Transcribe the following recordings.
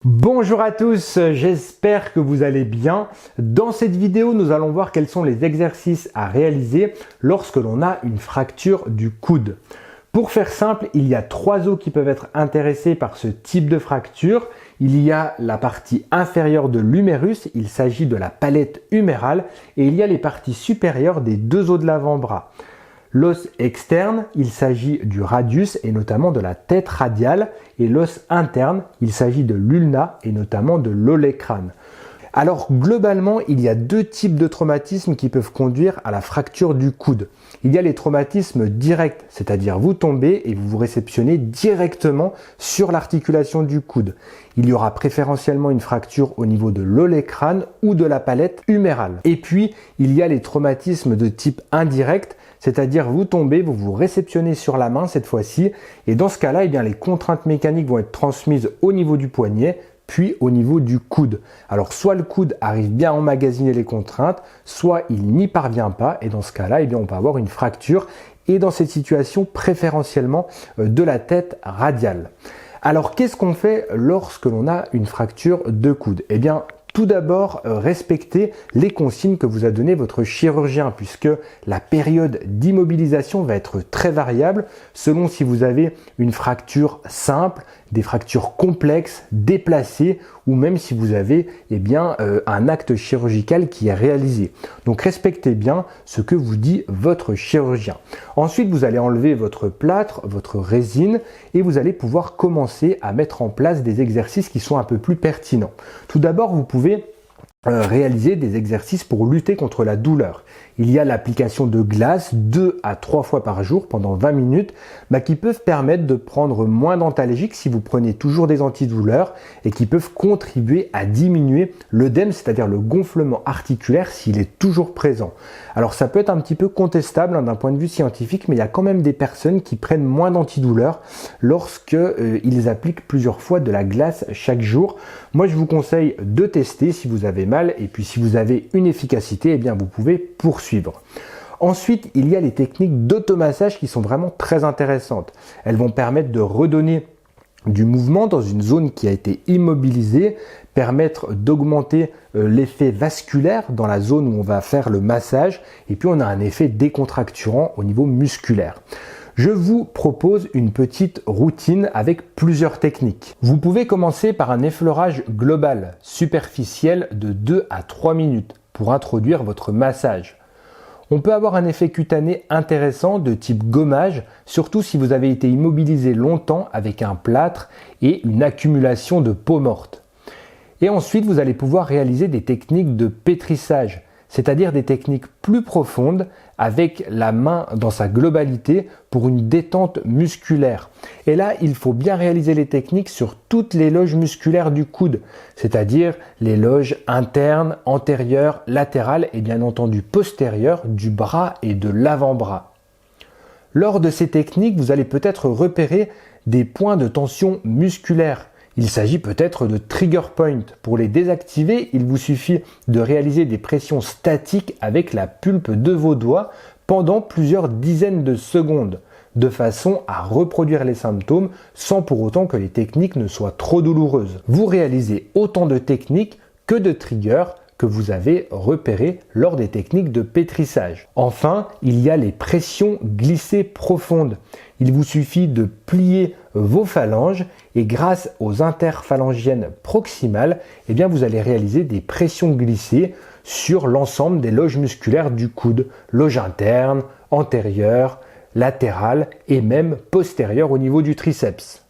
Bonjour à tous, j'espère que vous allez bien. Dans cette vidéo, nous allons voir quels sont les exercices à réaliser lorsque l'on a une fracture du coude. Pour faire simple, il y a trois os qui peuvent être intéressés par ce type de fracture. Il y a la partie inférieure de l'humérus, il s'agit de la palette humérale, et il y a les parties supérieures des deux os de l'avant-bras. L'os externe, il s'agit du radius et notamment de la tête radiale, et l'os interne, il s'agit de l'ulna et notamment de l'olecrane. Alors globalement, il y a deux types de traumatismes qui peuvent conduire à la fracture du coude. Il y a les traumatismes directs, c'est-à-dire vous tombez et vous vous réceptionnez directement sur l'articulation du coude. Il y aura préférentiellement une fracture au niveau de l'olecrane ou de la palette humérale. Et puis, il y a les traumatismes de type indirect, c'est-à-dire vous tombez, vous vous réceptionnez sur la main cette fois-ci, et dans ce cas-là, les contraintes mécaniques vont être transmises au niveau du poignet, puis au niveau du coude. Alors soit le coude arrive bien à emmagasiner les contraintes, soit il n'y parvient pas, et dans ce cas-là, on peut avoir une fracture, et dans cette situation, préférentiellement de la tête radiale. Alors qu'est-ce qu'on fait lorsque l'on a une fracture de coude? Tout d'abord, respectez les consignes que vous a donné votre chirurgien, puisque la période d'immobilisation va être très variable selon si vous avez une fracture simple, des fractures complexes, déplacées, ou même si vous avez un acte chirurgical qui est réalisé. Donc respectez bien ce que vous dit votre chirurgien. Ensuite, vous allez enlever votre plâtre, votre résine, et vous allez pouvoir commencer à mettre en place des exercices qui sont un peu plus pertinents. Tout d'abord, vous pouvez réaliser des exercices pour lutter contre la douleur. Il y a l'application de glace 2 à 3 fois par jour pendant 20 minutes qui peuvent permettre de prendre moins d'antalgiques si vous prenez toujours des antidouleurs et qui peuvent contribuer à diminuer l'œdème, c'est-à-dire le gonflement articulaire s'il est toujours présent. Alors ça peut être un petit peu contestable d'un point de vue scientifique, mais il y a quand même des personnes qui prennent moins d'antidouleurs lorsque ils appliquent plusieurs fois de la glace chaque jour. Moi je vous conseille de tester si vous avez mal, et puis si vous avez une efficacité, vous pouvez poursuivre. Ensuite, il y a les techniques d'automassage qui sont vraiment très intéressantes. Elles vont permettre de redonner du mouvement dans une zone qui a été immobilisée, permettre d'augmenter l'effet vasculaire dans la zone où on va faire le massage, et puis on a un effet décontracturant au niveau musculaire. Je vous propose une petite routine avec plusieurs techniques. Vous pouvez commencer par un effleurage global, superficiel de 2 à 3 minutes pour introduire votre massage. On peut avoir un effet cutané intéressant de type gommage, surtout si vous avez été immobilisé longtemps avec un plâtre et une accumulation de peau morte. Et ensuite, vous allez pouvoir réaliser des techniques de pétrissage, c'est-à-dire des techniques plus profondes avec la main dans sa globalité pour une détente musculaire. Et là, il faut bien réaliser les techniques sur toutes les loges musculaires du coude, c'est-à-dire les loges internes, antérieures, latérales et bien entendu postérieures du bras et de l'avant-bras. Lors de ces techniques, vous allez peut-être repérer des points de tension musculaire. Il s'agit peut-être de trigger points. Pour les désactiver, il vous suffit de réaliser des pressions statiques avec la pulpe de vos doigts pendant plusieurs dizaines de secondes, de façon à reproduire les symptômes sans pour autant que les techniques ne soient trop douloureuses. Vous réalisez autant de techniques que de triggers que vous avez repérés lors des techniques de pétrissage. Enfin, il y a les pressions glissées profondes. Il vous suffit de plier vos phalanges et grâce aux interphalangiennes proximales, vous allez réaliser des pressions glissées sur l'ensemble des loges musculaires du coude, loge interne, antérieure, latérale et même postérieure au niveau du triceps.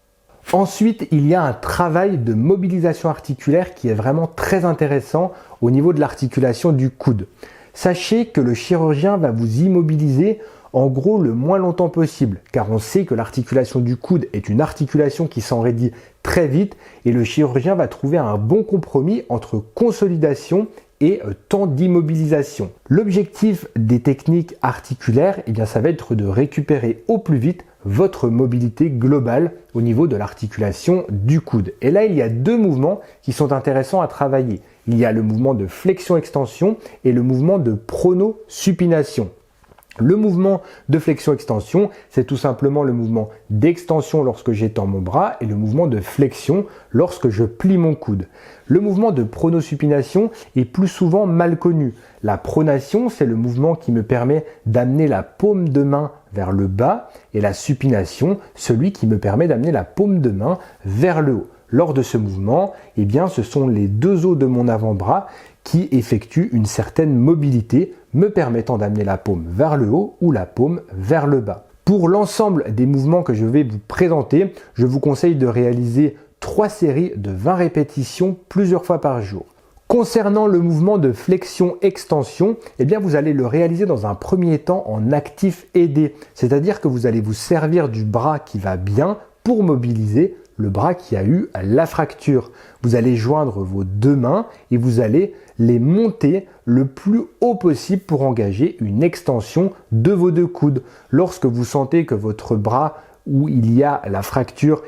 Ensuite, il y a un travail de mobilisation articulaire qui est vraiment très intéressant au niveau de l'articulation du coude. Sachez que le chirurgien va vous immobiliser en gros le moins longtemps possible, car on sait que l'articulation du coude est une articulation qui s'enraidit très vite et le chirurgien va trouver un bon compromis entre consolidation et temps d'immobilisation. L'objectif des techniques articulaires, ça va être de récupérer au plus vite votre mobilité globale au niveau de l'articulation du coude. Et là, il y a deux mouvements qui sont intéressants à travailler. Il y a le mouvement de flexion-extension et le mouvement de pronosupination. Le mouvement de flexion-extension, c'est tout simplement le mouvement d'extension lorsque j'étends mon bras et le mouvement de flexion lorsque je plie mon coude. Le mouvement de pronosupination est plus souvent mal connu. La pronation, c'est le mouvement qui me permet d'amener la paume de main vers le bas et la supination, celui qui me permet d'amener la paume de main vers le haut. Lors de ce mouvement, eh bien, ce sont les deux os de mon avant-bras qui effectuent une certaine mobilité, me permettant d'amener la paume vers le haut ou la paume vers le bas. Pour l'ensemble des mouvements que je vais vous présenter, je vous conseille de réaliser 3 séries de 20 répétitions plusieurs fois par jour. Concernant le mouvement de flexion-extension, eh bien vous allez le réaliser dans un premier temps en actif aidé, c'est-à-dire que vous allez vous servir du bras qui va bien pour mobiliser le bras qui a eu la fracture. Vous allez joindre vos deux mains et vous allez les monter le plus haut possible pour engager une extension de vos deux coudes. Lorsque vous sentez que votre bras où il y a la fracture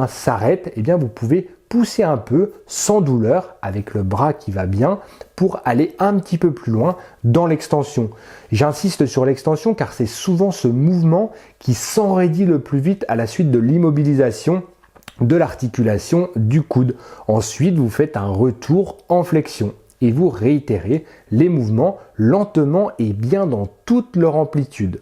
s'arrête, vous pouvez pousser un peu sans douleur avec le bras qui va bien pour aller un petit peu plus loin dans l'extension. J'insiste sur l'extension car c'est souvent ce mouvement qui s'enraidit le plus vite à la suite de l'immobilisation de l'articulation du coude. Ensuite, vous faites un retour en flexion et vous réitérez les mouvements lentement et bien dans toute leur amplitude.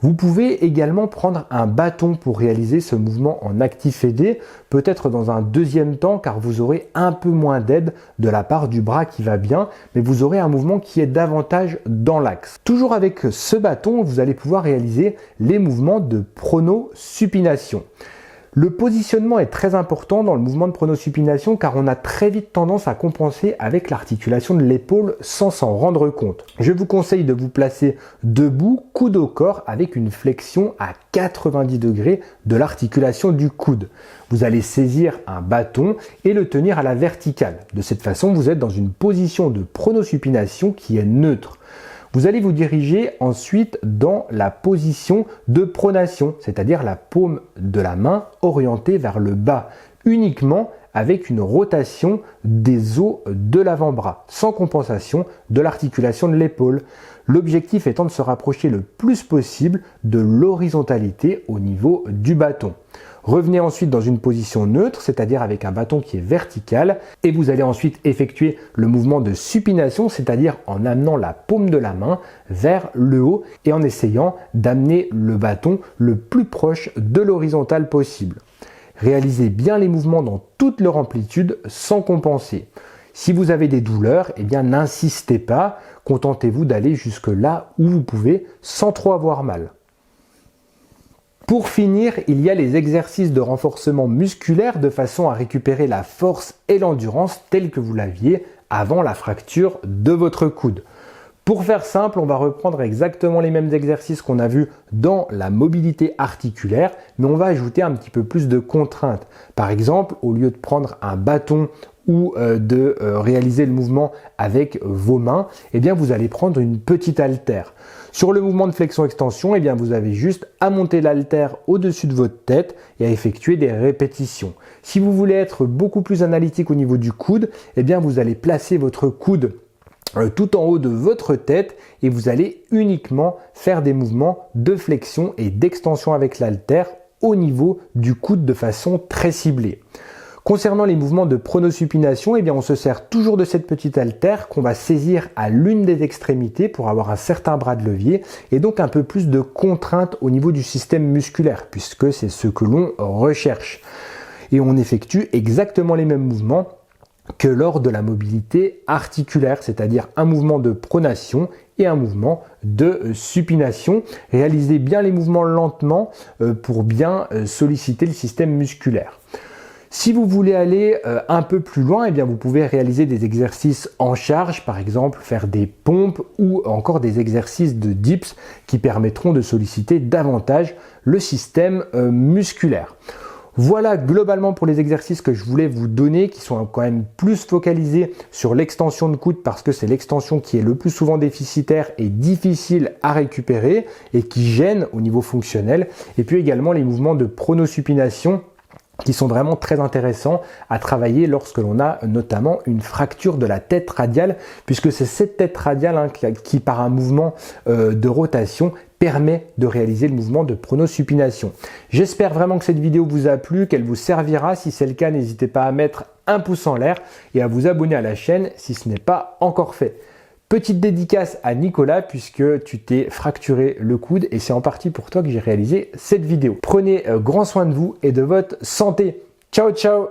Vous pouvez également prendre un bâton pour réaliser ce mouvement en actif aidé, peut-être dans un deuxième temps car vous aurez un peu moins d'aide de la part du bras qui va bien, mais vous aurez un mouvement qui est davantage dans l'axe. Toujours avec ce bâton, vous allez pouvoir réaliser les mouvements de pronosupination. Le positionnement est très important dans le mouvement de pronosupination car on a très vite tendance à compenser avec l'articulation de l'épaule sans s'en rendre compte. Je vous conseille de vous placer debout, coude au corps, avec une flexion à 90 degrés de l'articulation du coude. Vous allez saisir un bâton et le tenir à la verticale. De cette façon, vous êtes dans une position de pronosupination qui est neutre. Vous allez vous diriger ensuite dans la position de pronation, c'est-à-dire la paume de la main orientée vers le bas, uniquement avec une rotation des os de l'avant-bras, sans compensation de l'articulation de l'épaule. L'objectif étant de se rapprocher le plus possible de l'horizontalité au niveau du bâton. Revenez ensuite dans une position neutre, c'est-à-dire avec un bâton qui est vertical, et vous allez ensuite effectuer le mouvement de supination, c'est-à-dire en amenant la paume de la main vers le haut et en essayant d'amener le bâton le plus proche de l'horizontale possible. Réalisez bien les mouvements dans toute leur amplitude sans compenser. Si vous avez des douleurs, n'insistez pas, contentez-vous d'aller jusque là où vous pouvez sans trop avoir mal. Pour finir, il y a les exercices de renforcement musculaire de façon à récupérer la force et l'endurance telle que vous l'aviez avant la fracture de votre coude. Pour faire simple, on va reprendre exactement les mêmes exercices qu'on a vus dans la mobilité articulaire, mais on va ajouter un petit peu plus de contraintes. Par exemple, au lieu de prendre un bâton ou de réaliser le mouvement avec vos mains, vous allez prendre une petite haltère. Sur le mouvement de flexion-extension, vous avez juste à monter l'haltère au-dessus de votre tête et à effectuer des répétitions. Si vous voulez être beaucoup plus analytique au niveau du coude, vous allez placer votre coude tout en haut de votre tête et vous allez uniquement faire des mouvements de flexion et d'extension avec l'haltère au niveau du coude de façon très ciblée. Concernant les mouvements de pronosupination, on se sert toujours de cette petite haltère qu'on va saisir à l'une des extrémités pour avoir un certain bras de levier et donc un peu plus de contrainte au niveau du système musculaire puisque c'est ce que l'on recherche. Et on effectue exactement les mêmes mouvements que lors de la mobilité articulaire, c'est-à-dire un mouvement de pronation et un mouvement de supination. Réalisez bien les mouvements lentement pour bien solliciter le système musculaire. Si vous voulez aller un peu plus loin, vous pouvez réaliser des exercices en charge, par exemple faire des pompes ou encore des exercices de dips qui permettront de solliciter davantage le système musculaire. Voilà globalement pour les exercices que je voulais vous donner qui sont quand même plus focalisés sur l'extension de coude parce que c'est l'extension qui est le plus souvent déficitaire et difficile à récupérer et qui gêne au niveau fonctionnel. Et puis également les mouvements de pronosupination qui sont vraiment très intéressants à travailler lorsque l'on a notamment une fracture de la tête radiale, puisque c'est cette tête radiale qui par un mouvement de rotation permet de réaliser le mouvement de pronosupination. J'espère vraiment que cette vidéo vous a plu, qu'elle vous servira. Si c'est le cas, n'hésitez pas à mettre un pouce en l'air et à vous abonner à la chaîne si ce n'est pas encore fait. Petite dédicace à Nicolas puisque tu t'es fracturé le coude et c'est en partie pour toi que j'ai réalisé cette vidéo. Prenez grand soin de vous et de votre santé. Ciao ciao!